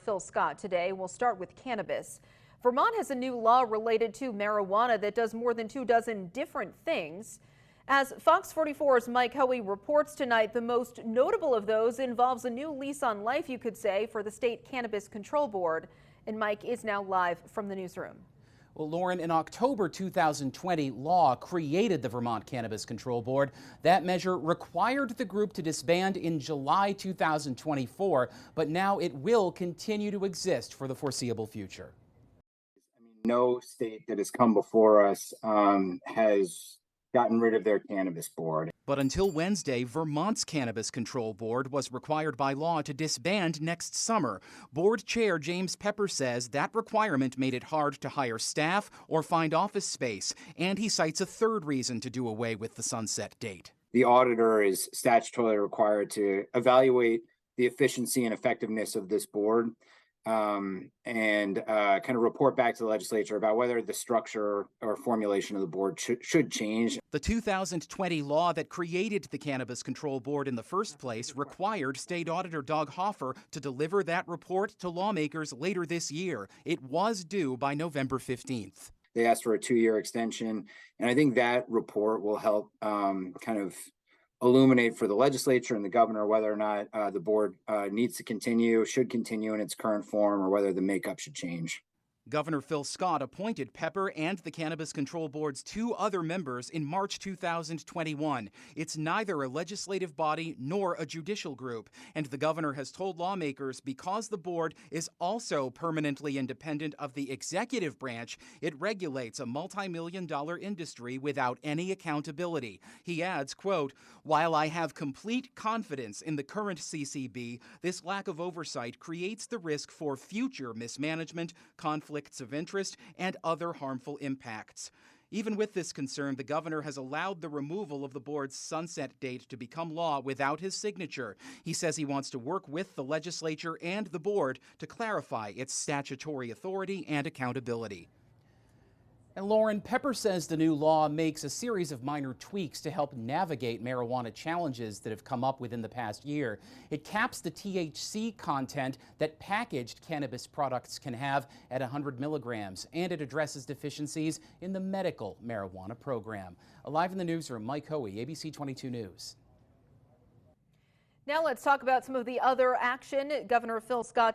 Phil Scott today. We'll start with cannabis. Vermont has a new law related to marijuana that does more than 24 different things. As Fox 44's Mike Hoey reports tonight, the most notable of those involves a new lease on life, you could say, for the state Cannabis Control Board. And Mike is now live from the newsroom. Well, Lauren, in October 2020, law created the Vermont Cannabis Control Board. That measure required the group to disband in July 2024, but now it will continue to exist for the foreseeable future. No state that has come before us has gotten rid of their cannabis board. But until Wednesday, Vermont's Cannabis Control Board was required by law to disband next summer. Board Chair James Pepper says that requirement made it hard to hire staff or find office space, and he cites a third reason to do away with the sunset date. The auditor is statutorily required to evaluate the efficiency and effectiveness of this board and kind of report back to the legislature about whether the structure or formulation of the board should change. The 2020 law that created the Cannabis Control Board in the first place required State Auditor Doug Hoffer to deliver that report to lawmakers later this year. It was due by November 15th. They asked for a 2-year extension, and I think that report will help kind of illuminate for the legislature and the governor whether or not the board needs to continue, should continue in its current form, or whether the makeup should change. Governor Phil Scott appointed Pepper and the Cannabis Control Board's 2 other members in March 2021. It's neither a legislative body nor a judicial group, and the governor has told lawmakers because the board is also permanently independent of the executive branch, it regulates a multi-million-dollar industry without any accountability. He adds, quote, "While I have complete confidence in the current CCB, this lack of oversight creates the risk for future mismanagement, conflicts of interest, and other harmful impacts." Even with this concern, the governor has allowed the removal of the board's sunset date to become law without his signature. He says he wants to work with the legislature and the board to clarify its statutory authority and accountability. And Lauren, Pepper says the new law makes a series of minor tweaks to help navigate marijuana challenges that have come up within the past year. It caps the THC content that packaged cannabis products can have at 100 milligrams, and it addresses deficiencies in the medical marijuana program. Live in the newsroom, Mike Hoey, ABC 22 News. Now let's talk about some of the other action. Governor Phil Scott